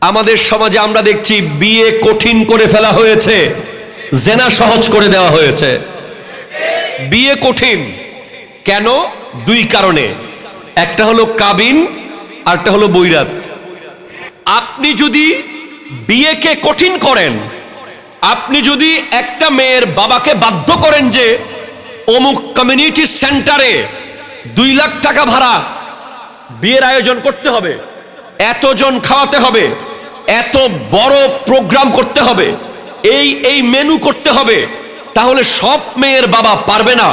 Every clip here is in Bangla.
আমাদের সমাজে আমরা দেখছি বিয়ে কঠিন করে ফেলা হয়েছে, জেনা সহজ করে দেওয়া হয়েছে। বিয়ে কঠিন কেন? দুই কারণে, একটা হলো কাবিন, আরটা হলো বৈরাত। আপনি যদি বিয়েকে কঠিন করেন, আপনি যদি একটা মেয়ের বাবাকে বাধ্য করেন যে অমুক কমিউনিটি সেন্টারে 2 লাখ টাকা ভাড়া বিয়ের আয়োজন করতে হবে, এতজন খাওয়াতে হবে, এত বড় প্রোগ্রাম করতে হবে, এই মেনু করতে হবে, তাহলে সব মেয়ের বাবা পারবে না।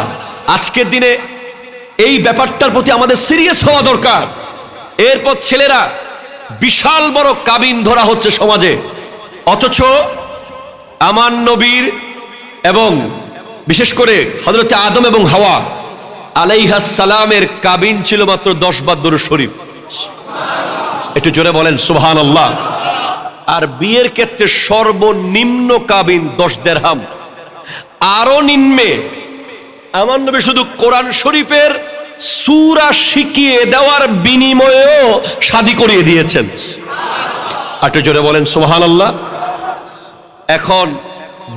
আজকের দিনে এই ব্যাপারটার প্রতি আমাদের সিরিয়াস হওয়া দরকার। এরপর ছেলেরা বিশাল বড় কাবিন ধরা হচ্ছে সমাজে, অথচ আমার নবীর এবং বিশেষ করে হযরত আদম এবং হাওয়া আলাইহিস সালামের কাবিন ছিল মাত্র 10 বার দরুদ শরীফ। একটু জোরে বলেন সুবহানাল্লাহ। আর বিয়ের ক্ষেত্রে সর্বনিম্ন কাবিন 10 দিরহাম। আরো নিম্নে আমার নবী শুধু কোরআন শরীফের সূরা শিখিয়ে দেওয়ার বিনিময়েও শাদী করিয়ে দিয়েছেন। একটু জোরে বলেন সুবহানাল্লাহ। এখন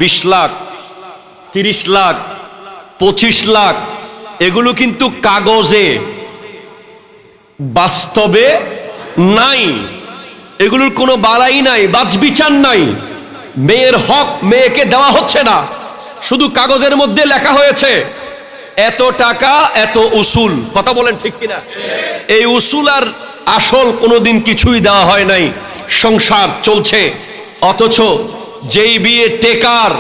20 লাখ, 30 লাখ, 25 লাখ এগুলো কিন্তু কাগজে, বাস্তবে নাই। এগুলোর কোনো বালাই নাই, বাছবিচার নাই। মেয়ের হক মেয়েকে দেওয়া হচ্ছে না, শুধু কাগজের মধ্যে লেখা হয়েছে এত টাকা এত উসুল। কথা বলেন ঠিক কিনা? এই উসুল আর আসল কোনোদিন কিছুই দেওয়া হয় নাই, সংসার চলছে। অথচ যেই বিয়ে টেকার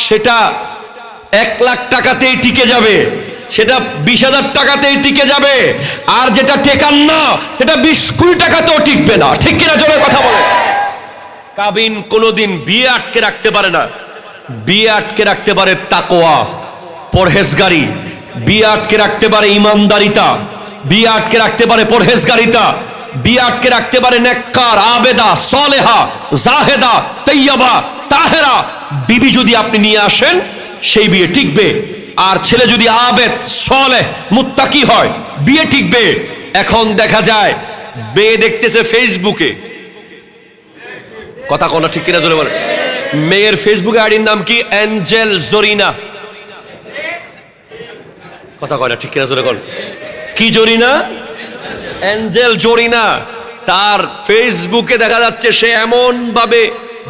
সেটা 1 লাখ টাকাতেই টিকে যাবে, সেটা 20,000 টাকাতেই টিকে যাবে, আর যেটা টেকার না সেটা 20 কোটি টাকাতেও টিকবে না। ঠিক কিনা? জোরে কথা বলে। কাবিন কোনোদিন বিয়ে আটকে রাখতে পারে না। বিয়ে আটকে রাখতে পারে তাকওয়া, পরহেজগারি। বিয়ে আটকে রাখতে পারে ইমানদারিতা। বিয়ে আটকে রাখতে পারে পরহেজগারিতা। বিয়ে আটকে রাখতে পারে নেককার, আবেদা, সালেহা, জাহেদা, তাইয়্যিবা, তাহেরা বিবি যদি আপনি নিয়ে আসেন, সেই বিয়ে টিকবে। আর ছেলে যদি আবেদ, সালেহ, মুত্তাকি হয়, বিয়ে টিকবে। এখন দেখা যায় মেয়ে দেখতেছে ফেসবুকে, কথা কোন ঠিক কিনা জোরে বলেন। মেয়ের ফেসবুক আইডির নাম কি? অ্যাঞ্জেল জরিনা। কথা কয় না ঠিক কিনা জোরে বলেন। কি জরিনা? অ্যাঞ্জেল জরিনা। তার ফেসবুকে দেখা যাচ্ছে সে এমন ভাবে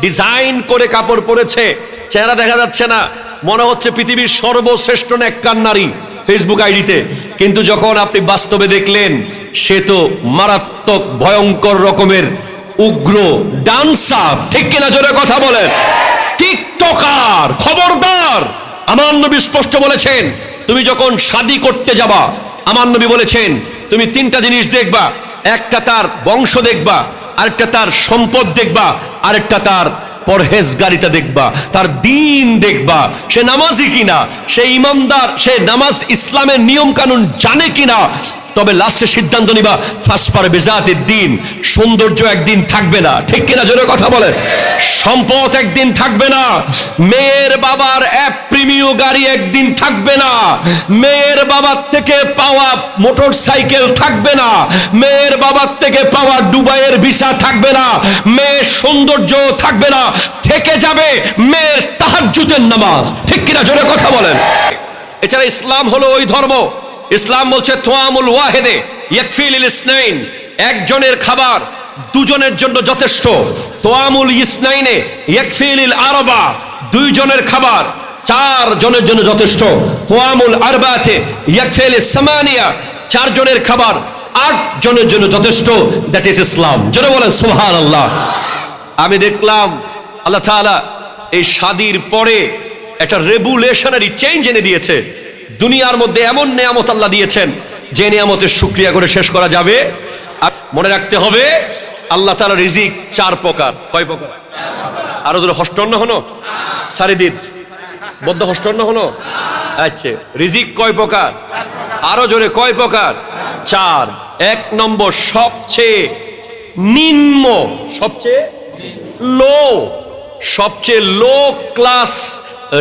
ডিজাইন করে কাপড় পরেছে, চেহারা দেখা যাচ্ছে না, মনে হচ্ছে পৃথিবীর সর্বশ্রেষ্ঠ নেককার নারী ফেসবুক আইডিতে। কিন্তু যখন আপনি বাস্তবে দেখলেন, সে তো মারাত্মক ভয়ঙ্কর রকমের উগ্র ডান্সার। ঠিক কিনা জোরে কথা বলেন। টিকটকার। খবরদার। আমার নবী স্পষ্ট বলেছেন, তুমি যখন শাদী করতে যাবা, আমার নবী বলেছেন তুমি 3টা জিনিস দেখবা। একটা তার বংশ দেখবা, আরেকটা তার সম্পদ দেখবা, আরেকটা তার পরহেজগারিতা দেখবা, তার দ্বীন দেখবা, সে নামাজি কিনা, সে ইমানদার, সে নামাজ ইসলামের নিয়ম কানুন জানে কিনা। তবে লাস্টে সিদ্ধান্ত নিবা ফাসপার বেজাতের দিন। সৌন্দর্য একদিন থাকবে না। ঠিক কিনা জোরে কথা বলেন। সম্পদ একদিন থাকবে না। মেয়ের বাবার প্রিমিয় গাড়ি একদিন থাকবে না। মেয়ের বাবার থেকে পাওয়া মোটরসাইকেল থাকবে না। মেয়ের বাবার থেকে পাওয়া দুবাইয়ের ভিসা থাকবে না। মেয়ের সৌন্দর্য থাকবে না। থেকে যাবে মেয়ের তাহাজ্জুদের নামাজ। ঠিক কিনা জোরে কথা বলেন। এছাড়া ইসলাম হলো ওই ধর্ম, ইসলাম বলছে তোয়ামুল ওয়াহেদে ইয়াকফি লিল ইসনাইন। একজনের খাবার দুজনের জন্য যথেষ্ট। তোয়ামুল ইসনাইনে ইয়াকফি লিল আরবা। 2 জনের খাবার 4 জনের জন্য যথেষ্ট। তোয়ামুল আরবাতে ইয়াকফি লিস সামানিয়া। 4 জনের খাবার 8 জনের জন্য যথেষ্ট। দ্যাট ইজ ইসলাম। জোরে বলেন সুবহানাল্লাহ। আমি দেখলাম আল্লাহ তাআলা এই শাদীর পরে একটা রেগুলেশনারি চেঞ্জ এনে দিয়েছে। দুনিয়ার মধ্যে এমন নিয়ামত আল্লাহ দিয়েছেন যে নিয়ামতের শুকরিয়া করে শেষ করা যাবে। আর মনে রাখতে হবে আল্লাহ তাআলা রিজিক 4 প্রকার। কয় প্রকার? আরো জোরে হস্টন্ন হলো সারিদিন বদ্ধ হস্টন্ন হলো। আচ্ছা, রিজিক কয় প্রকার? আরো জোরে কয় প্রকার? 4। 1 নম্বর সবচেয়ে নিম্ন, সবচেয়ে লো ক্লাস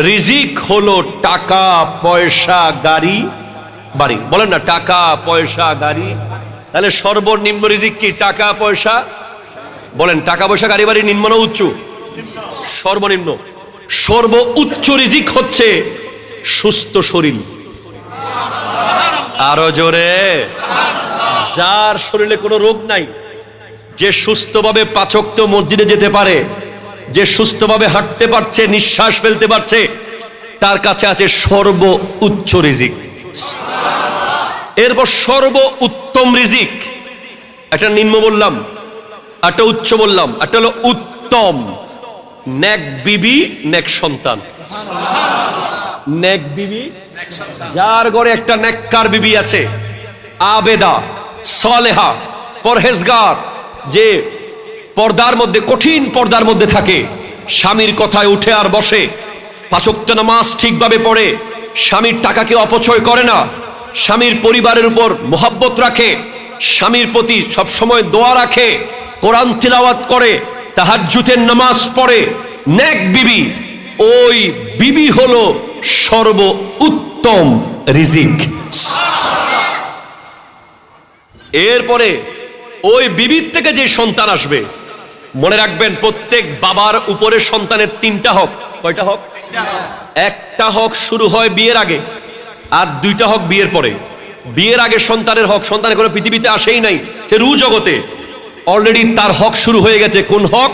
রিজিক হলো টাকা পয়সা গাড়ি বাড়ি। বলেন না, টাকা পয়সা গাড়ি। তাহলে সর্বনিম্ন রিজিক কি? টাকা পয়সা বলেন টাকা পয়সা গাড়ি বাড়ি নিম্ন না উচ্চ? সর্বনিম্ন। সর্ব উচ্চ রিজিক হচ্ছে সুস্থ শরীর। আরো জোরে। যার শরীরে কোনো রোগ নাই, যে সুস্থভাবে 5 ওয়াক্ত মসজিদে যেতে পারে, যে সুস্থভাবে হাঁটতে পারছে, নিঃশ্বাস ফেলতে পারছে, তার কাছে আছে সর্ব উচ্চ রিজিক। এরপর সর্ব উত্তম রিজিক। একটা নিম্ন বললাম, একটা উচ্চ বললাম, একটা হলো উত্তম। নেক বিবি, নেক সন্তান। নেক বিবি, যার ঘরে একটা নেককার বিবি আছে, আবেদা, সালেহা, পরহেজগার, যে পর্দার মধ্যে, কঠিন পর্দার মধ্যে থাকে, স্বামীর কথায় উঠে আর বসে, 5 ওয়াক্ত নামাজ ঠিকভাবে পড়ে, স্বামীর টাকাকে অপচয় করে না, স্বামীর পরিবারের উপর মোহাব্বত রাখে, স্বামীর প্রতি সব সময় দোয়া রাখে, কোরআন তিলাওয়াত করে, তাহাজ্জুদের নামাজ পড়ে, নেক বিবি। ওই বিবি হলো সর্ব উত্তম রিজিক। এরপরে ওই বিবির থেকে যে সন্তান আসবে, মনে রাখবেন প্রত্যেক বাবার উপরে সন্তানের 3টা হক। কয়টা হক? একটা হক শুরু হয় বিয়ের আগে, আর 2টা হক বিয়ের পরে। বিয়ের আগে সন্তানের হক, সন্তানের কোনো পৃথিবীতে আসেই নাই, সে রু জগতে, অলরেডি তার হক শুরু হয়ে গেছে। কোন হক?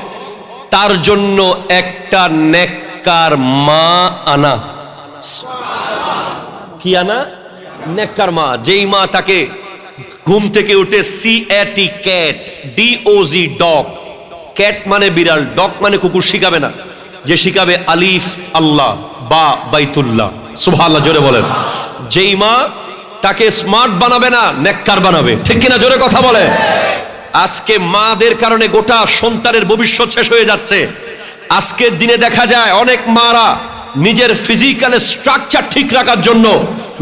তার জন্য একটা নেককার মা আনা। কি আনা? নেককার মা। যেই মা তাকে ঘুম থেকে উঠে CAT, cat, DOG, dog, cat মানে বিড়াল, ডগ মানে কুকুর শিখাবে না, যে শিখাবে আলিফ আল্লাহ, বা বাইতুল্লাহ। সুবহানাল্লাহ, জোরে বলেন। যেই মা তাকে স্মার্ট বানাবে না, নেককার বানাবে। ঠিক কিনা? জোরে কথা বলে। আজকে মাদের কারণে গোটা সন্তানের ভবিষ্যৎ শেষ হয়ে যাচ্ছে। আজকের দিনে দেখা যায় অনেক মারা নিজের ফিজিক্যাল স্ট্রাকচার ঠিক রাখার জন্য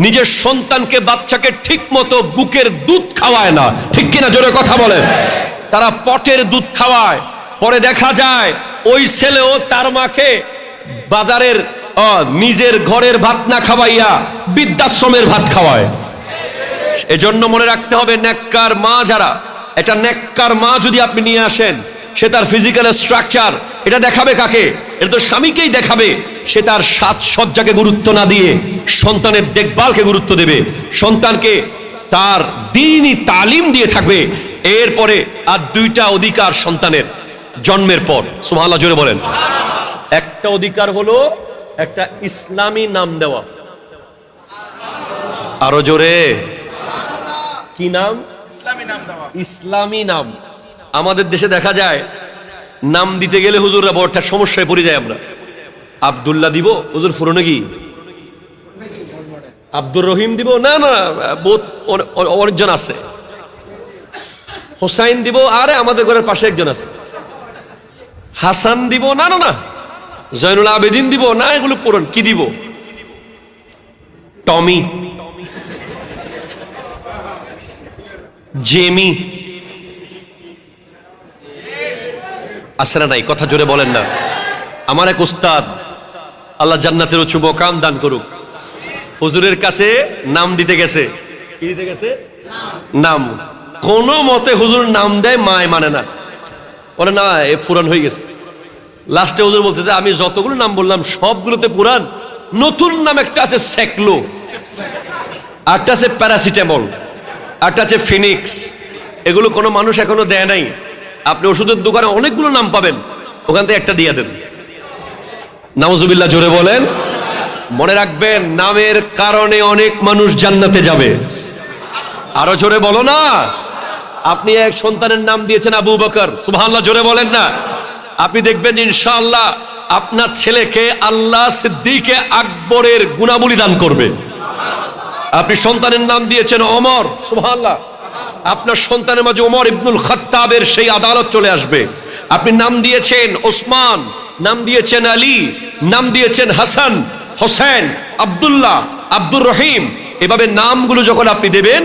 নিজের সন্তানকে, বাচ্চাকে ঠিক মতো বুকের দুধ খাওয়ায় না। ঠিক কিনা? জোরে কথা বলে। তারা পটের দুধ খাওয়ায়। পরে দেখা যায় ওই ছেলেও তার মাকে বাজারের নিজের ঘরের ভাত না খাওয়াইয়া বৃদ্ধাশ্রমের ভাত খাওয়ায়। এজন্য মনে রাখতে হবে, নেককার মা যারা, এটা নেককার মা যদি আপনি নিয়ে আসেন, সে তার ফিজিক্যাল স্ট্রাকচার এটা দেখাবে কাকে? এটা তো স্বামীকেই দেখাবে। সে তার সাজসজ্জাকে গুরুত্ব না দিয়ে সন্তানের দেখভালকে গুরুত্ব দেবে, সন্তানকে তার দ্বীনি তালিম দিয়ে থাকবে। এরপরে আর 2টা অধিকার সন্তানের জন্মের পর। সুবহানাল্লাহ, জোরে বলেন। একটা অধিকার হলো একটা ইসলামী নাম দেওয়া। আরো জোরে। কি নাম? ইসলামী নাম দেওয়া। ইসলামী নাম। আমাদের দেশে দেখা যায় নাম দিতে গেলে হুজুররা বড় একটা সমস্যায় পড়ে যায়। আমরা আব্দুল্লাহ দিব, হুজুর ফুরনে কি আব্দুর রহিম দিব? না না, অনেকজন আছে। হোসাইন দিব, আরে আমাদের ঘরের পাশে একজন আছে। হাসান দিব, না না না। জয়নুল আবেদিন দিব, না, এগুলো পুরন। কি দিব? টমি, জেমি, আছে না নাই? কথা জোরে বলেন না। আমার এক উস্তাদ, আল্লাহ জান্নাতের উচ্চ মাকাম দান করুক, হুজুরের কাছে নাম দিতে গেছে। কি দিতে গেছে? নাম। কোন মতে হুজুর নাম দেয়, মায় মানে না, বলে না এ পুরান হয়ে গেছে। লাস্টে হুজুর বলতে যে আমি যতগুলো নাম বললাম সবগুলোতে পুরান, নতুন নাম একটা আছে সেকলো, একটা আছে প্যারাসিটামল, একটা আছে ফিনিক্স। এগুলো কোনো মানুষ এখনো দেয় নাই। আপনি ওষুধের দোকানে অনেকগুলো নাম পাবেন, ওখান থেকে একটা দিয়ে দেন। নাউজুবিল্লাহ, জোরে বলেন। মনে রাখবেন, নামের কারণে অনেক মানুষ জান্নাতে যাবে। আরো জোরে বলো না। আপনি এক সন্তানের নাম দিয়েছেন আবু বকর, সুবহানাল্লাহ, জোরে বলেন না। আপনি দেখবেন ইনশাআল্লাহ আপনার ছেলেকে আল্লাহ সিদ্দিকে আকবরের গুণাবলী দান করবে। আপনি সন্তানের নাম দিয়েছেন ওমর, সুবহানাল্লাহ, আপনার সন্তানের মাঝে ওমর ইবনুল খাত্তাবের সেই আদালত চলে আসবে। আপনি নাম দিয়েছেন ওসমান, নাম দিয়েছেন আলী, নাম দিয়েছেন হাসান, হোসেন, আব্দুল্লাহ, আব্দুর রহিম। এভাবে নামগুলো যখন আপনি দেবেন,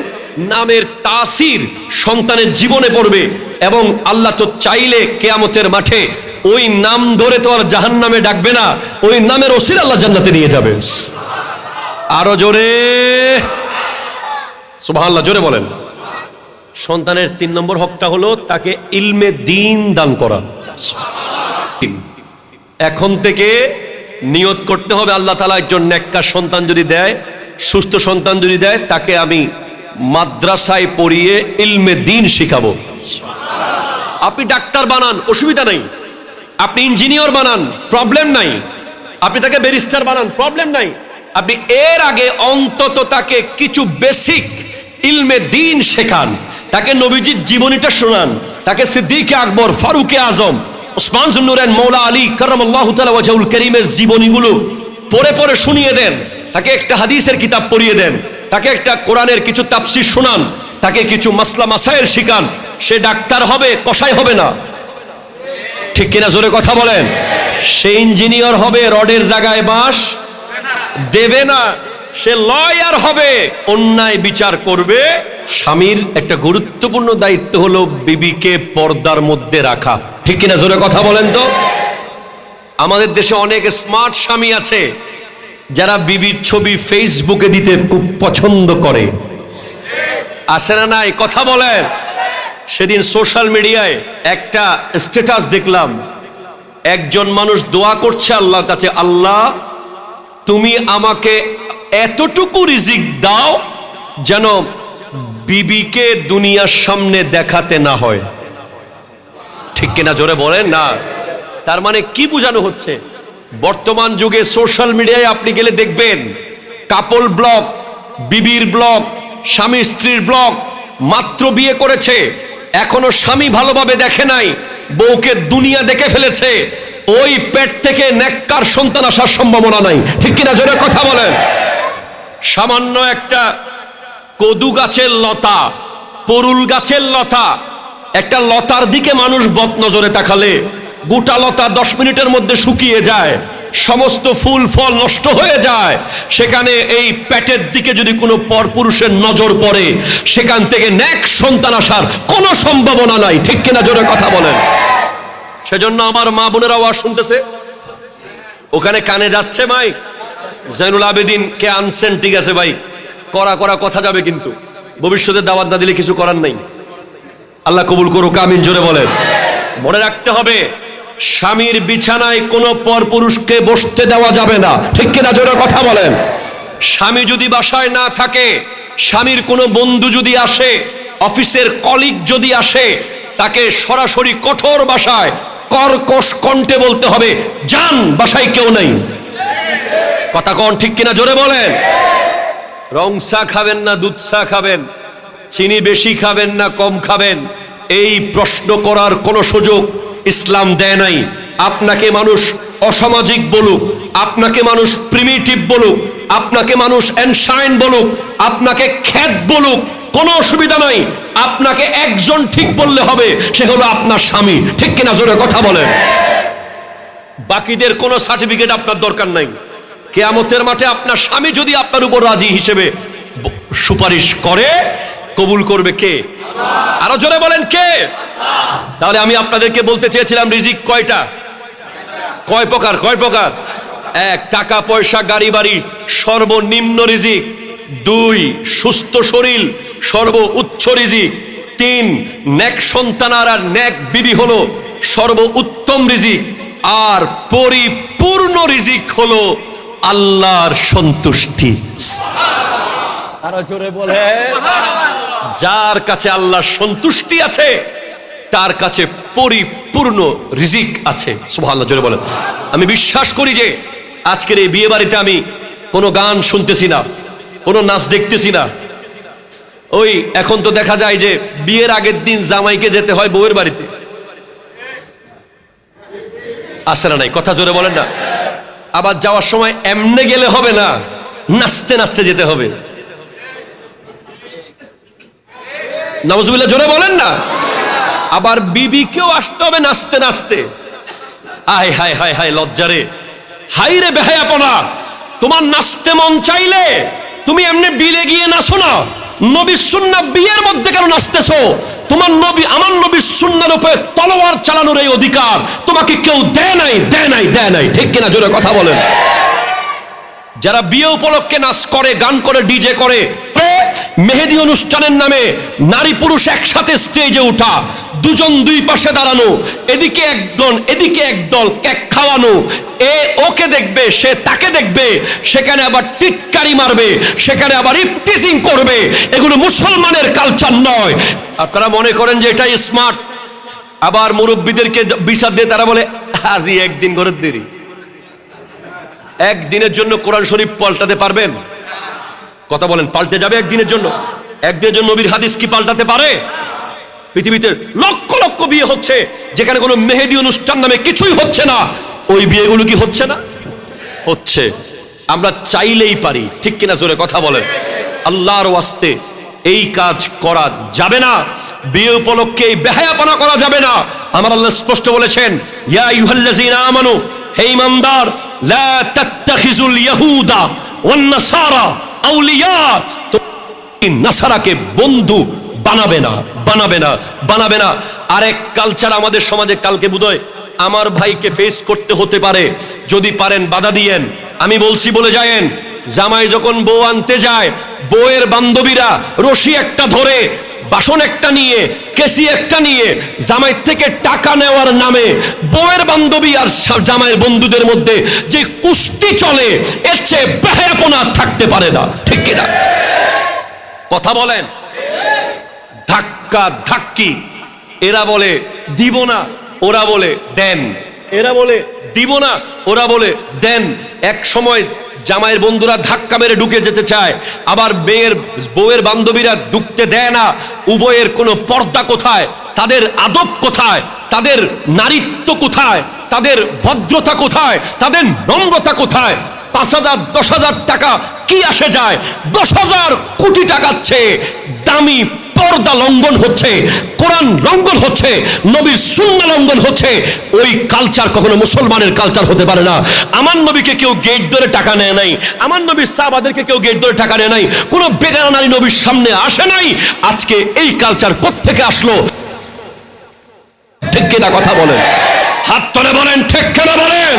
নামের তাসির সন্তানের জীবনে পড়বে। এবং আল্লাহ তো চাইলে কিয়ামতের মাঠে ওই নাম ধরে তো আর জাহান্নামে ডাকবে না, ওই নামের ওসিলা আল্লাহ জান্নাতে নিয়ে যাবে। আরো জোরে সুবহানাল্লাহ, জোরে বলেন। সন্তানের 3 নম্বর হকটা হলো তাকে ইলমে দ্বীন দান করা। এখন থেকে নিয়ত করতে হবে, আল্লাহ তাআলা একজন নেককার সন্তান যদি দেয়, সুস্থ সন্তান যদি দেয়, তাকে আমি মাদ্রাসায় পড়িয়ে ইলমে দ্বীন শিখাবো। আপনি ডাক্তার বানান, অসুবিধা নাই। আপনি ইঞ্জিনিয়ার বানান, প্রবলেম নাই। আপনি তাকে ব্যারিস্টার বানান, প্রবলেম নাই। আপনি এর আগে অন্তত তাকে কিছু বেসিক ইলমে দ্বীন শেখান, তাকে নবীজির জীবনীটা শোনান, তাকে সিদ্দিক আকবর, ফারুক আজম, ওসমান জুন্নুরাইন, মৌলা আলী কারামাল্লাহু তাআলা ওয়াজহুল কারীমের জীবনীগুলো পড়ে পড়ে শুনিয়ে দেন। তাকে একটা হাদিসের কিতাব পড়িয়ে দেন, তাকে একটা কোরআনের কিছু তাফসীর শোনান, তাকে কিছু মাসলা মাসাইল শিখান। সে ডাক্তার হবে, কসাই হবে না, ঠিক কিনা? জোরে কথা বলেন। সে ইঞ্জিনিয়ার হবে, রডের জায়গায় বাঁশ দেবে না। সে লয়ার হবে, অন্যায় বিচার করবে। স্বামীর একটা গুরুত্বপূর্ণ দায়িত্ব হলো বিবিকে পর্দার মধ্যে রাখা, ঠিক কিনা? জোরে কথা বলেন তো। আমাদের দেশে অনেক স্মার্ট স্বামী আছে যারা বিবির ছবি ফেসবুকে দিতে খুব পছন্দ করে, আছে না নাই? কথা বলেন। সেদিন সোশ্যাল মিডিয়ায় একটা স্ট্যাটাস দেখলাম, একজন মানুষ দোয়া করছে আল্লাহর কাছে, আল্লাহ তুমি আমাকে এতটুকু রিজিক দাও যেন বিবিকে দুনিয়ার সামনে দেখাতে না হয়, ঠিক কিনা? জোরে বলেন না। তার মানে কি বোঝানো হচ্ছে? বর্তমান যুগে সোশ্যাল মিডিয়ায় আপনি গেলে দেখবেন কাপল ব্লগ, বিবির ব্লগ, স্বামী স্ত্রীর ব্লগ। মাত্র বিয়ে করেছে, এখনো স্বামী ভালোভাবে দেখে নাই, বউকে দুনিয়া দেখে ফেলেছে। ওই পেট থেকে নেককার সন্তান আসার সম্ভাবনা নাই, ঠিক কিনা? জোরে কথা বলেন। সামান্য একটা কদু গাছের লতা, পরুল গাছের লতা, একটা লতার দিকে মানুষ বদনজরে তাকালে গোটা লতা 10 মিনিটের মধ্যে শুকিয়ে যায়, সমস্ত ফুল ফল নষ্ট হয়ে যায়। সেখানে এই পেটের দিকে যদি কোনো পরপুরুষের নজর পড়ে, সেখান থেকে নেক সন্তান আসার কোনো সম্ভাবনা নাই, ঠিক কিনা? জোরে কথা বলেন। সেজন্য আমার মা বোনেরা আওয়াজ শুনতেছে, ওখানে কানে যাচ্ছে ভাই, জয়নুল আবেদিন কে আনছেন, ঠিক আছে ভাই, করা করা কথা যাবে, কিন্তু ভবিষ্যতে দাওয়াত না দিলে কিছু করার নাই। আল্লাহ কবুল করুক, আমিন। জোরে বলেন। মনে রাখতে হবে, স্বামীর বিছানায় কোনো পরপুরুষকে বসতে দেওয়া যাবে না, ঠিক কিনা? জোরে কথা বলেন। স্বামী যদি বাসায় না থাকে, স্বামীর কোনো বন্ধু যদি আসে, অফিসের কলিগ যদি আসে, তাকে সরাসরি কঠোর ভাষায় কর্কশ কণ্ঠে বলতে হবে, যান, বাসায় কেউ নেই। কথা কোন, ঠিক কিনা? জোরে বলেন। রং চা খাবেন না দুধ চা খাবেন, চিনি বেশি খাবেন না কম খাবেন, এই প্রশ্ন করার কোনো সুযোগ ইসলাম দেয় নাই। আপনাকে মানুষ অসামাজিক বলুক, আপনাকে মানুষ প্রিমিটিভ বলুক, আপনাকে মানুষ এনশাইন বলুক, আপনাকে খ্যাত বলুক, কোনো অসুবিধা নাই। আপনাকে একজন ঠিক বললে হবে, সে হলো আপনার স্বামী, ঠিক কিনা? জোরে কথা বলেন। বাকিদের কোনো সার্টিফিকেট আপনার দরকার নাই। কিয়ামতের মাঠে আপনার স্বামী যদি আপনার উপর রাজি হিসেবে সুপারিশ করে, কবুল করবে কে? আরো জোরে বলেন, কে? তাহলে আমি আপনাদেরকে বলতে চেয়েছিলাম, রিজিক কয়টা, কয় প্রকার? কয় প্রকার? 1, টাকা পয়সা গাড়ি বাড়ি, সর্বনিম্ন রিজিক। 2, সুস্থ শরীর, সর্বোচ্চ রিজিক। 3, নেক সন্তান আর নেক বিবি হলো সর্বোত্তম রিজিক। আর পরিপূর্ণ রিজিক হলো আল্লাহর সন্তুষ্টি। আরো জোরে বলে। যার কাছে আল্লাহর সন্তুষ্টি আছে, তার কাছে পরিপূর্ণ রিজিক আছে। সুবহানাল্লাহ, জোরে বলেন। আমি বিশ্বাস করি যে আজকের এই বিয়ে বাড়িতে আমি কোনো গান শুনতেছি না, কোনো নাচ দেখতেছি না। ওই এখন তো দেখা যায় যে বিয়ের আগের দিন জামাইকে যেতে হয় বউয়ের বাড়িতে, আসে না নাই? কথা জোরে বলেন না। আবার যাওয়ার সময় এমনে গেলে হবে না, নাচতে নাচতে যেতে হবে। নাউজুবিল্লাহ, জোরে বলেন না। আবার বিবিকেও আসতে হবে নাচতে নাচতে। আয় হায় হায় হায়, লজ্জারে, হাই রে বেহায়াপনা। তোমার নাচতে মন চাইলে তুমি এমনি বিলে গিয়ে নাচো না। নবীর সুন্নাহ বিয়ের মধ্যে কেন নাচতেছো? তোমার নবী, আমার নবীর সুন্নাহর উপরে তলোয়ার চালানোর এই অধিকার তোমাকে কেউ দেয় নাই, দেয় নাই, দেয় নাই, ঠিক কিনা? জোরে কথা বলেন। যারা বিয়ে উপলক্ষে নাচ করে, গান করে, ডিজে করে, মেহেদি অনুষ্ঠানের নামে নারী পুরুষ একসাথে স্টেজে ওঠা, দুজন দুই পাশে দাঁড়ানো, এদিকে একদল এদিকে একদল, কেক খাওয়ানো, এ ওকে দেখবে সে তাকে দেখবে, সেখানে আবার টিটকারি মারবে, সেখানে আবার ইফটিজিং করবে। এগুলো মুসলমানের কালচার নয়। আপনারা মনে করেন যে এটাই স্মার্ট। আবার মুরব্বীদেরকে বিচার দিয়ে তারা বলে আজই একদিন ঘরের দেরি। একদিনের জন্য কোরআন শরীফ পাল্টাতে পারবেন? কথা বলেন, পাল্টে যাবে একদিনের জন্য? একদিনের জন্য নবীর হাদিস কি পাল্টাতে পারে? পৃথিবীতে লক্ষ লক্ষ বিয়ে হচ্ছে যেখানে কোনো মেহেদি অনুষ্ঠান নামে কিছুই হচ্ছে না, ওই বিয়েগুলো কি হচ্ছে না? হচ্ছে। আমরা চাইলেই পারি, ঠিক কিনা? জোরে কথা বলেন। আল্লাহর ওয়াস্তে এই কাজ করা যাবে না। বিয়ে উপলক্ষে এই বেহায়াপনা করা যাবে না। আমার আল্লাহ স্পষ্ট বলেছেন, ইয়া আইয়ুহাল্লাযীনা আমানু, হে ঈমানদার, লা তাত্তাখিজুল ইয়াহুদা ওয়ান নাসারা আউলিয়া, নাসারাকে বন্ধু বানাবে না, বানাবে না, বানাবে না। আরেক কালচার আমাদের সমাজে কালকে বোধহয় আমার ভাইকে ফেস করতে হতে পারে, যদি পারেন বাধা দিয়েন। আমি বলছি বলে যায়েন, জামাই যখন বউ আনতে যায়, বউয়ের বান্ধবীরা রশি একটা ধরে, বাসন একটা নিয়ে, কেসি একটা নিয়ে, জামাই থেকে টাকা নেওয়ার নামে বউয়ের বান্ধবী আর জামাইয়ের বন্ধুদের মধ্যে যে কুস্তি চলে, এর চেয়ে বেহায়াপনা থাকতে পারে না, ঠিক কিনা? কথা বলেন। ধাক্কা ধাক্কি, এরা বলে দিব না, ওরা বলে দেন, এরা বলে দিব না, ওরা বলে দেন। এক সময় জামাইয়ের বন্ধুরা ধাক্কা মেরে ঢুকে যেতে চায়, আবার বউয়ের বান্ধবীরা ঢুকতে দেয় না। উভয়ের কোনো পর্দা কোথায়? তাদের আদব কোথায়? তাদের নারীত্ব কোথায়? তাদের ভদ্রতা কোথায়? তাদের নম্রতা কোথায়? 5,000 10,000 টাকা কি আসে যায়? 10,000 কোটি টাকার চেয়ে দামি পর্দা লঙ্ঘন হচ্ছে, কোরআন লঙ্ঘন হচ্ছে, নবীর সুন্নাহ লঙ্ঘন হচ্ছে। ওই কালচার কখনো মুসলমানের কালচার হতে পারে না। আমার নবীকে কেউ গেট ধরে টাকা নেয় নাই, আমার নবীর সাহাবাদেরকে কেউ গেট ধরে টাকা নেয় নাই, কোনো বেগানা নারী নবীর সামনে আসে নাই। আজকে এই কালচার কোত্থেকে আসলো? ঠিক কিনা কথা বলেন? হাত তুলে বলেন ঠিক কিনা বলেন।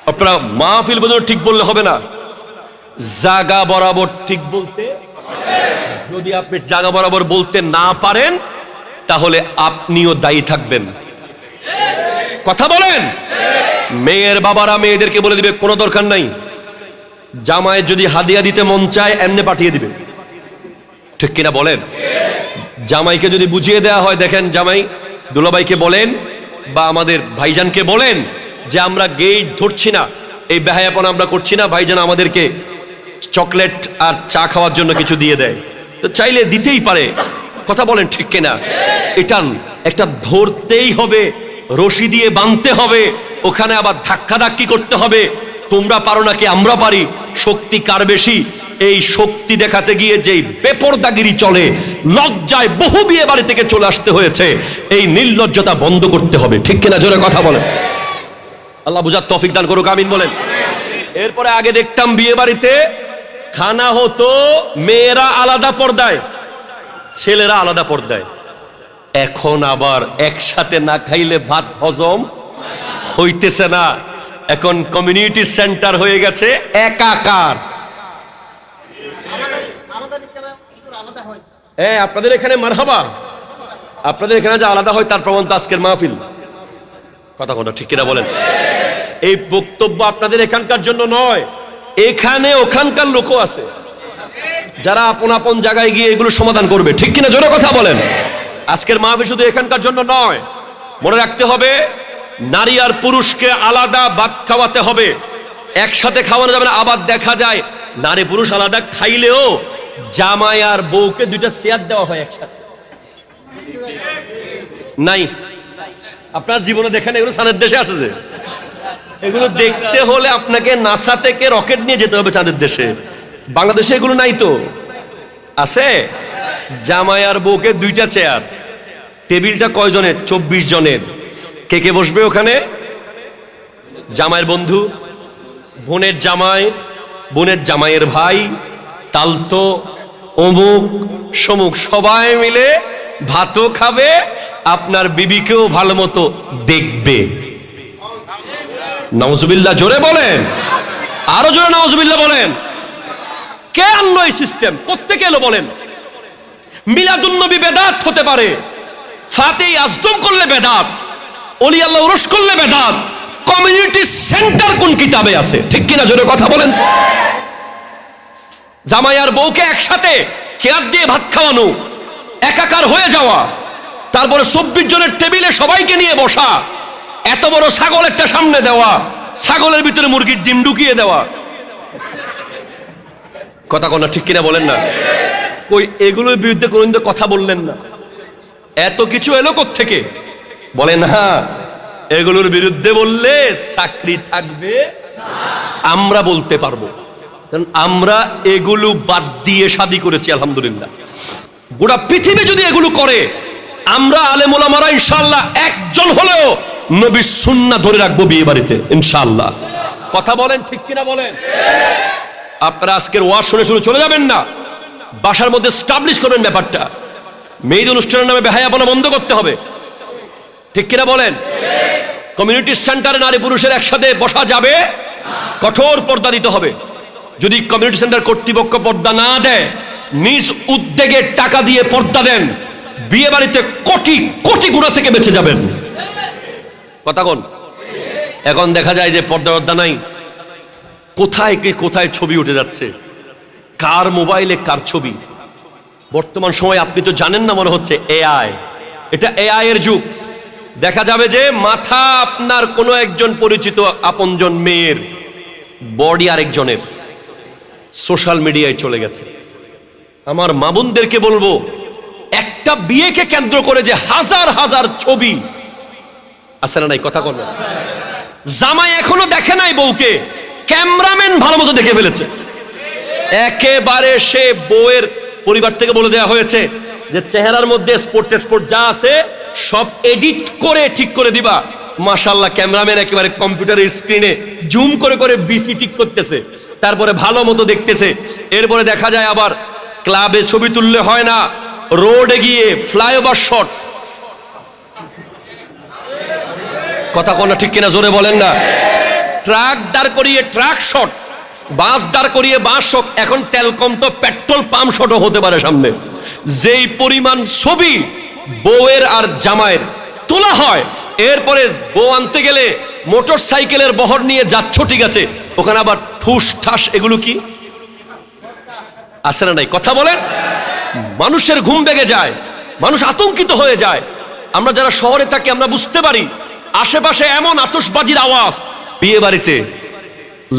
আপনারা মাহফিল বদল ঠিক বললে হবে না, জায়গা বরাবর ঠিক বলতে। যদি আপনি জায়গা বরাবর বলতে না পারেন, তাহলে আপনিও দায়ী থাকবেন। কথা বলেন। মেয়ের বাবারা মেয়েদেরকে বলে দিবে কোনো দরকার নাই, জামাই যদি হাদিয়া দিতে মন চায় এমনি পাঠিয়ে দিবে, ঠিক কিনা বলেন? জামাইকে যদি বুঝিয়ে দেওয়া হয়, দেখেন জামাই, দুলাভাইকে বলেন বা আমাদের ভাইজানকে বলেন যে আমরা গেট ধরছি না, এই বেহায়াপনা আমরা করছি না, ভাইজান আমাদেরকে চকলেট আর চা খাওয়ার জন্য কিছু দিয়ে দেয়, তো চাইলে দিতেই পারে। কথা বলেন ঠিক কিনা? এটা একটা ধরতেই হবে, রশি দিয়ে বাঁধতে হবে, ওখানে আবার ধাক্কাধাক্কি করতে হবে। তোমরা পারো নাকি আমরা পারি, শক্তি কার বেশি? এই শক্তি দেখাতে গিয়ে যেই বেপরদাগিরি চলে, লজ্জায় বহু বিয়ে বাড়ি থেকে চলে আসতে হয়েছে। এই নির্লজ্জতা বন্ধ করতে হবে, ঠিক কিনা? জোরে কথা বলেন। আল্লাহ বুঝার তৌফিক দান করুক, আমিন বলেন। এরপরে আগে দেখতাম বিয়ে বাড়িতে খানা হতো মেয়েরা আলাদা পর্দায়, ছেলেরা আলাদা পর্দায়। এখন আবার একসাথে না খাইলে ভাত হজম হইতেছে না, এখন কমিউনিটি সেন্টার হয়ে গেছে একাকার। হ্যাঁ, আপনাদের এখানে মারহাবা, আপনাদের এখানে যে আলাদা হয় তার প্রমাণ তো আজকের মাহফিল। কথা কথা ঠিক কিনা বলেন? এই বক্তব্য আপনাদের এখানকার জন্য নয়, এখানে ওখানকার লোকও আছে যারা আপন আপন জায়গায় গিয়ে এগুলো সমাধান করবে, ঠিক কিনা? জোরে কথা বলেন। আজকের মাহফিল শুধু এখানকার জন্য নয়, মনে রাখতে হবে নারী আর পুরুষকে আলাদা ভাত খাওয়াতে হবে, একসাথে খাওয়ানো যাবে না। আবার দেখা যায় নারী পুরুষ আলাদা খাইলেও জামাই আর বউকে দুইটা চেয়ার দেওয়া হয় একসাথে। নাই, আপনার জীবনে দেখেন এগুলো চাঁদের দেশে আছে যে? এগুলো দেখতে হলে আপনাকে নাসা থেকে রকেট নিয়ে যেতে হবে চাঁদের দেশে। বাংলাদেশে এগুলো নাই তো। আছে জামাই আর বউকে দুইটা চেয়ার, টেবিলটা কয়জনের? 24 জনের। কে কে বসবে ওখানে? জামাইয়ের বন্ধু, বোনের জামাই, বোনের জামাইয়ের ভাই, তালতো, অমুক সমুক, সবাই মিলে ভাতও খাবে, আপনার বিবিকেও ভালো মতো দেখবে। নাউজুবিল্লাহ জোরে বলেন, আরো জোরে নাউজুবিল্লাহ বলেন। কে আনলো এই সিস্টেম? কোত্থেকে এলো বলেন? মিলাদুন্নবী বেদাত হতে পারে, ফাতেই আজদম করলে বেদাত, ওলি আল্লাহ উরস করলে বেদাত। কমিউনিটি সেন্টার কোন কিতাবে আছে? ঠিক কিনা জোরে কথা বলেন। জামাই আর বউকে একসাথে চেয়ার দিয়ে ভাত খাওয়ানো, একাকার হয়ে যাওয়া, তারপরে 24 জনের টেবিলে সবাইকে নিয়ে বসা, এত বড় ছাগল একটা সামনে দেওয়া, ছাগলের ভিতরে মুরগির ডিম ঢুকিয়ে দেওয়া। কথা কোন ঠিক কিনা বলেন না? কই এগুলোর বিরুদ্ধে কোনদিন কথা বললেন না? এত কিছু এলো কোত্থেকে বলেন? হ্যাঁ, এগুলোর বিরুদ্ধে বললে চাকরি থাকবে। আমরা বলতে পারবো, কারণ আমরা এগুলো বাদ দিয়ে শাদী করেছি আলহামদুলিল্লাহ। গোটা পৃথিবী যদি এগুলো করে, আমরা আলেম ওলামারা ইনশাআল্লাহ একজন হলেও নবীর সুন্নাহ ধরে রাখবো বিয়ে বাড়িতে ইনশাআল্লাহ। কথা বলেন ঠিক কিনা বলেন? আপনারা আজকের ওয়াজ শুনে শুনে চলে যাবেন না, বাসার মধ্যে এস্টাবলিশ করবেন ব্যাপারটা। মেয়েদের অনুষ্ঠানের নামে বেহায়াপনা বন্ধ করতে হবে, ঠিক কিনা বলেন? কমিউনিটি সেন্টারে নারী পুরুষের একসাথে বসা যাবে, কঠোর পর্দা দিতে হবে। যদি কমিউনিটি সেন্টার কর্তৃপক্ষ পর্দা না দেয়, নিজ উদ্যোগে টাকা দিয়ে পর্দা দেন, বিয়ে বাড়িতে কোটি কোটি গুণা থেকে বেঁচে যাবেন। কথা কোন? এখন দেখা যায় যে পর্দা নাই, কোথায় কে কোথায় ছবি উঠে যাচ্ছে, কার মোবাইলে কার ছবি। বর্তমান সময় আপনি তো জানেন না, মনে হচ্ছে এআই, এটা এআই এর যুগ। দেখা যাবে যে মাথা আপনার কোনো একজন পরিচিত আপনজন মেয়ের, বডি আরেকজনের, সোশ্যাল মিডিয়ায় চলে গেছে। আমার মা বোনদেরকে বলবো, একটা বিয়েকে কেন্দ্র করে যে হাজার হাজার ছবি আছে না নাই? কথা বলবো, জামাই এখনো দেখে নাই বউকে, ক্যামেরাম্যান ভালো মতো দেখে ফেলেছে। একেবারে সে বউয়ের পরিবার থেকে বলে দেওয়া হয়েছে যে চেহারার মধ্যে স্পট যা আছে সব এডিট করে ঠিক করে দিবা। মাশাআল্লাহ, ক্যামেরাম্যান একেবারে কম্পিউটারের স্ক্রিনে জুম করে করে বিসি ঠিক করতেছে, তারপরে ভালো মতো দেখতেছে। এরপরে দেখা যায় আবার ক্লাবে ছবি তুললে হয় না, রোডে গিয়ে ফ্লাইওভার শট। কথা কোন ঠিক কিনা জোরে বলেন না? ট্রাক দাঁড় করিয়ে ট্রাক শট, বাস দাঁড় করিয়ে বাস শট। এখন তেল কম তো পেট্রোল পাম্প শটও হতে পারে সামনে। যেই পরিমাণ ছবি বউয়ের আর জামাইয়ের তোলা হয়, এরপরে বউ আনতে গেলে মোটর সাইকেলের বহর নিয়ে যাচ্ছ, ঠিক আছে, ওখানে আবার ঠুস ঠাস এগুলো কি আসে না নাই? কথা বলেন। মানুষের ঘুম ভেঙে যায়, মানুষ আতঙ্কিত হয়ে যায়। আমরা যারা শহরে থাকি আমরা বুঝতে পারি, আশেপাশে এমন আতশবাজির আওয়াজ বিয়ে বাড়িতে,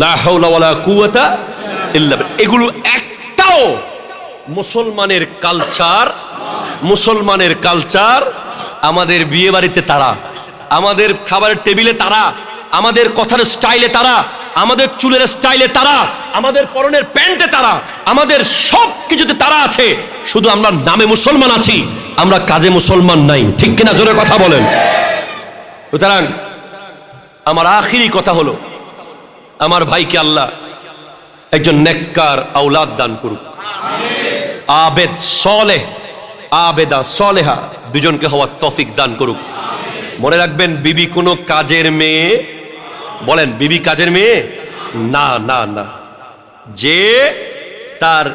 লা হাওলা ওয়ালা কুওয়াতা ইল্লা বিল্লাহ। এগুলো একটাও মুসলমানের কালচার। আমাদের বিয়ে বাড়িতে তারা, আমাদের খাবারের টেবিলে তারা, আমাদের কথার স্টাইলে তারা, আমাদের চুলের স্টাইলে তারা, আমাদের পরনের প্যান্টে তারা, আমাদের সব কিছুতে তারা আছে। শুধু আমরা নামে মুসলমান আছি, আমরা কাজে মুসলমান নাই। ঠিক কিনা জোরে কথা বলেন। সুতরাং আমার আখিরি কথা হলো, আমার ভাইকে আল্লাহ একজন নেককার আওলাদ দান করুক, আবেদ সলেহ, আবেদা সলেহা দুজনকে হওয়ার তৌফিক দান করুক। মনে রাখবেন, বিবি কোনো কাজের মেয়ে, বলেন বিবি কাজের মেয়ে না, না না। যে তার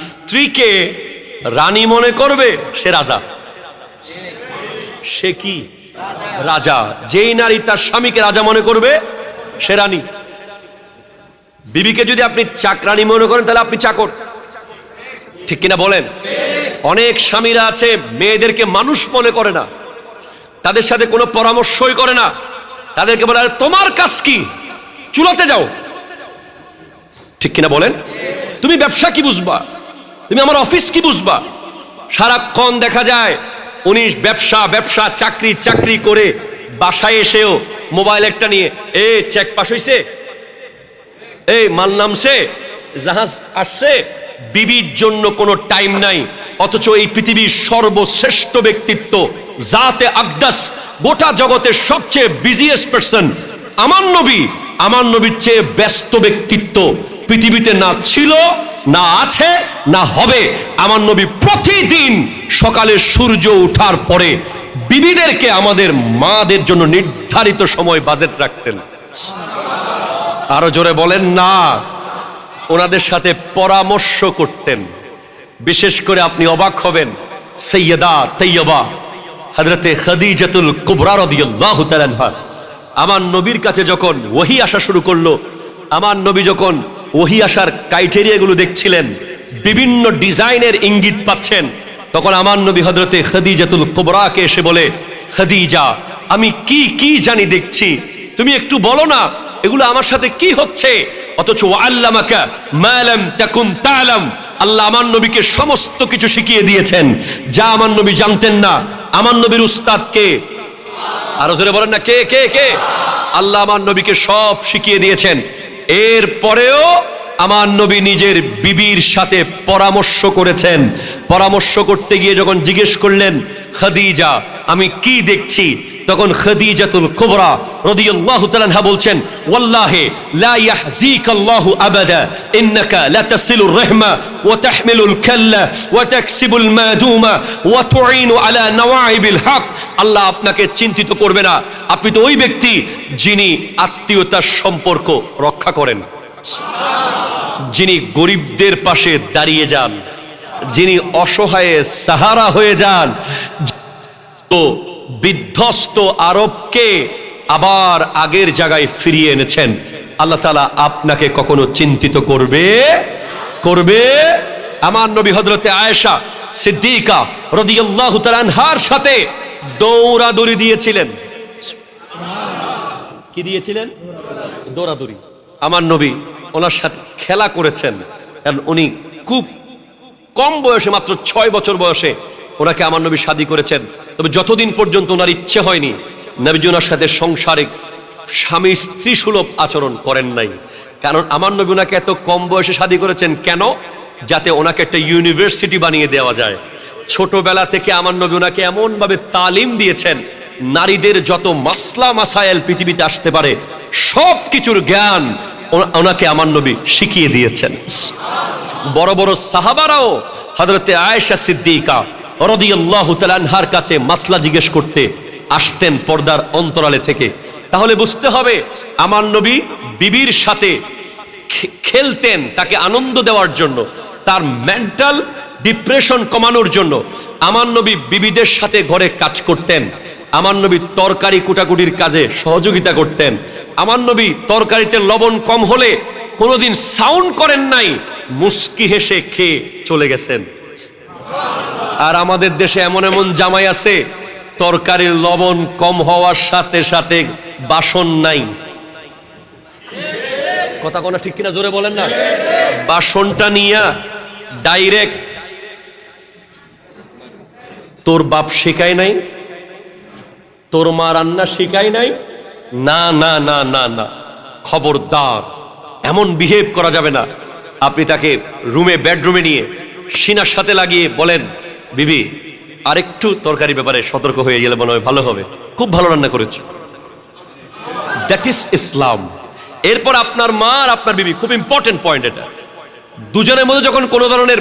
স্ত্রীকে রানী মনে করবে সে রাজা, সে কি রাজা। যেই নারী তার স্বামীকে রাজা মনে করবে সে রানী। বিবিকে যদি আপনি চাকরানী মনে করেন তাহলে আপনি চাকর। ঠিক কিনা বলেন? অনেক স্বামীরা আছে মেয়েদেরকে মানুষ মনে করে না, তাদের সাথে কোনো পরামর্শই করে না, তাদেরকে বলে তোমার কাজ কি, চুলাতে যাও। ঠিক কিনা বলেন? তুমি ব্যবসা কি বুঝবা, তুমি আমার অফিস কি বুঝবা। সারাক্ষণ দেখা যায় উনি ব্যবসা চাকরি করে বাসায় এসেও মোবাইল একটা নিয়ে, চেক পাস হইছে, মাল নামছে, জাহাজ আসছে। বিবির জন্য কোনো টাইম নাই। অথচ এই পৃথিবীর সর্বশ্রেষ্ঠ ব্যক্তিত্ব, জাতে আকদাস, গোটা জগতের সবচেয়ে বিজিয়েস্ট পারসন আমার নবীর চেয়ে ব্যস্ত ব্যক্তিত্ব পৃথিবীতে না ছিল, না আছে, না হবে। আমার নবী প্রতিদিন সকালে সূর্য ওঠার পরে বিবিদেরকে, আমাদের মাদের জন্য নির্ধারিত সময় বাজেট রাখতেন। আরো জোরে বলেন না। ওনাদের সাথে পরামর্শ করতেন। বিশেষ করে আপনি অবাক হবেন, সৈয়দা তৈয়বা হযরতে খাদিজাতুল কুবরা রাদিয়াল্লাহু তাআলা আনহা আমার নবীর কাছে যখন ওহী আসা শুরু করলো, আমার নবী যখন ওহী আসার ক্রাইটেরিয়াগুলো দেখছিলেন, বিভিন্ন ডিজাইনের ইঙ্গিত পাচ্ছেন, তখন আমার নবী হযরতে খাদিজাতুল কুবরাকে এসে বলে, খাদিজা, আমি কি কি জানি দেখছি, তুমি একটু বলো না এগুলো আমার সাথে কি হচ্ছে। অথচ আল্লামাকা মা লাম তাকুন তা'লাম, আল্লাহ আমার নবীকে সমস্ত কিছু শিখিয়ে দিয়েছেন যা আমার নবী জানতেন না। আমার নবীর উস্তাদ কে? আরো জোরে বলেন না, কে কে কে? আল্লাহ আমার নবীকে সব শিখিয়ে দিয়েছেন। এরপরেও আমার নবী নিজের বিবির সাথে পরামর্শ করেছেন। পরামর্শ করতে গিয়ে যখন জিজ্ঞেস করলেন, খাদিজা আমি কি দেখছি, তখন খাদিজাতুল কুবরা রাদিয়াল্লাহু তাআলা আনহা বলছেন, ওয়াল্লাহি লা ইয়াহজিকাল্লাহু আবাদা ইন্নাকা লা তাসিলুর রাহমা ওয়া তাহমিলুল কাল্লা ওয়া তাকসিবুল মাদুমা ওয়া তুঈনু আলা নওয়াইবিল হক। আল্লাহ আপনাকে চিন্তিত করবে না, আপনি তো ওই ব্যক্তি যিনি আত্মীয়তার সম্পর্ক রক্ষা করেন, যিনি গরিবদের পাশে দাঁড়িয়ে যান, যিনি অসহায়ে সাহারা হয়ে যান, তো বিধ্বস্ত আরবকে আবার আগের জায়গায় ফিরিয়ে এনেছেন। আল্লাহ তাআলা আপনাকে কখনো চিন্তিত করবে? আমার নবী হযরতে আয়েশা সিদ্দিকা রাদিয়াল্লাহু তাআলা আনহার সাথে দৌড়াদৌড়ি দিয়েছিলেন। কি দিয়েছিলেন? দৌড়াদৌড়ি। আমার নবী ওনার সাথে খেলা করেছেন, কারণ উনি খুব কম বয়সে, মাত্র 6 বছর বয়সে ওনাকে আমার নবী শাদী করেছেন। তবে যতদিন পর্যন্ত ওনার ইচ্ছে হয়নি, নবীজি ওনার সাথে সংসারিক স্বামী স্ত্রী সুলভ আচরণ করেন নাই। কারণ আমার নবী ওনাকে এত কম বয়সে শাদী করেছেন কেন? যাতে ওনাকে একটা ইউনিভার্সিটি বানিয়ে দেওয়া যায়। ছোটবেলা থেকে আমার নবী ওনাকে এমন ভাবে তালিম দিয়েছেন, নারীদের যত মাসলা মাসায়েল পৃথিবীতে আসতে পারে সব কিছুর জ্ঞান ওনাকে আমার নবী শিখিয়ে দিয়েছেন। বড় বড় সাহাবারাও হযরতে আয়েশা সিদ্দিকা রাদিয়াল্লাহু তাআলা আনহার কাছে মাসলা জিজ্ঞেস করতে আসতেন পর্দার অন্তরালে থেকে। তাহলে বুঝতে হবে আমার নবী বিবির সাথে খেলতেন তাকে আনন্দ দেওয়ার জন্য, তার মেন্টাল ডিপ্রেশন কমানোর জন্য। আমার নবী বিবিদের সাথে ঘরে কাজ করতেন। আমার নবী তরকারি কুটাকুটির কাজে সহযোগিতা করতেন। আমার নবী তরকারিতে লবণ কম হলে কোনোদিন সাউন্ড করেন নাই, মুস্কি হেসে খেয়ে চলে গেছেন। আর আমাদের দেশে এমন এমন জামাই আছে, তরকারির লবণ কম হওয়ার সাথে সাথে বাসন নাই। কথা কোনা ঠিক কিনা জোরে বলেন না? বাসনটা নিয়া ডাইরেক্ট, তোর বাপ শিখায় নাই, তোর মা রান্না শিখায় নাই, না না না না না, খবরদার এমন বিহেভ করা যাবে না। আপনি তাকে রুমে বেডরুমে নিয়ে সিনার সাথে লাগিয়ে বলেন, বিবি আরেকটু তরকারি ব্যাপারে সতর্ক হয়ে গেলে মনে হয় ভালো হবে, খুব ভালো রান্না করেছ। দ্যাট ইজ ইসলাম। এরপর আপনার মা আর আপনার বিবি, খুব ইম্পর্টেন্ট পয়েন্ট এটা, দুজনের মধ্যে যখন কোনো ধরনের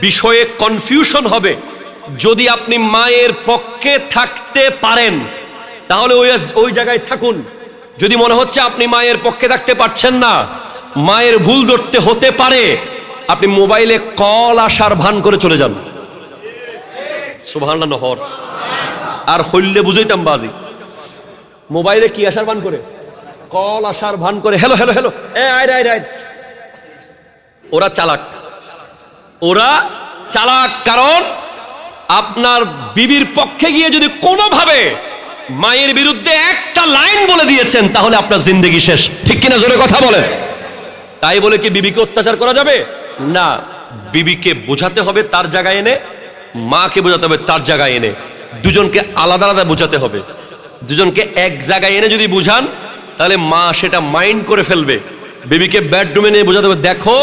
বিষয়ে কনফিউশন হবে, যদি আপনি মায়ের পক্ষে থাকতে পারেন তাহলে ওই জায়গায় থাকুন। যদি মনে হচ্ছে আপনি মায়ের পক্ষে থাকতে পারছেন না, মায়ের ভুল ধরতে হতে পারে, আপনি মোবাইলে কল আসার ভান করে চলে যান। সুবহানাল্লাহ নহর আর হইলে বুঝাইতাম বাজি, মোবাইলে কি আসার ভান করে? কল আসার ভান করে, হ্যালো হ্যালো হ্যালো, আয়। ওরা চালাক, কারণ আপনার বিবির পক্ষে গিয়ে যদি কোনোভাবে মায়ের বিরুদ্ধে একটা লাইন বলে দিয়েছেন তাহলে আপনার জিন্দেগি শেষ। ঠিক কিনা জোরে কথা বলেন? তাই বলে কি বিবিকে অত্যাচার করা যাবে না? বিবিকে বোঝাতে হবে তার জায়গায় এনে, মাকে বোঝাতে হবে তার জায়গায় এনে, দুজনকে আলাদা আলাদা বোঝাতে হবে। দুজনকে এক জায়গায় এনে যদি বুঝান তাহলে মা সেটা মাইন্ড করে ফেলবে। বিবিকে বেডরুমে নিয়ে বোঝাতে হবে, দেখো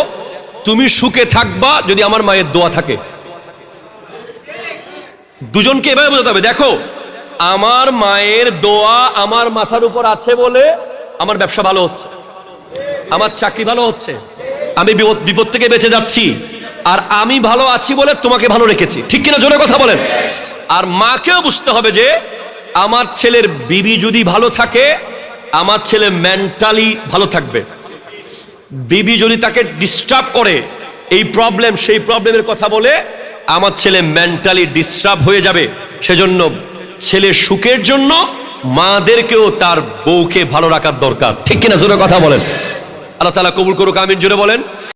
তুমি সুখে থাকবা যদি আমার মায়ের দোয়া থাকে। দুজনকে এভাবে বোঝাতে হবে, দেখো আমার মায়ের দোয়া আমার মাথার উপর আছে বলে আমার ব্যবসা ভালো হচ্ছে, আমার চাকরি ভালো হচ্ছে, আমি বিপদ থেকে বেঁচে যাচ্ছি, আর আমি ভালো আছি বলে তোমাকে ভালো রেখেছি। ঠিক কিনা জোরে কথা বলেন? আর মাকেও বুঝতে হবে যে আমার ছেলের বিবি যদি ভালো থাকে, আমার ছেলে মেন্টালি ভালো থাকবে। বিবি যদি তাকে ডিস্টার্ব করে, এই প্রবলেম সেই প্রবলেমের কথা বলে, আমার ছেলে মেন্টালি ডিস্টার্ব হয়ে যাবে। সেজন্য ছেলে সুখের জন্য মাদেরকেও তার বউকে ভালো রাখার দরকার। ঠিক কিনা জোরে কথা বলেন। আল্লাহ তাআলা কবুল করুক, আমিন জোরে বলেন।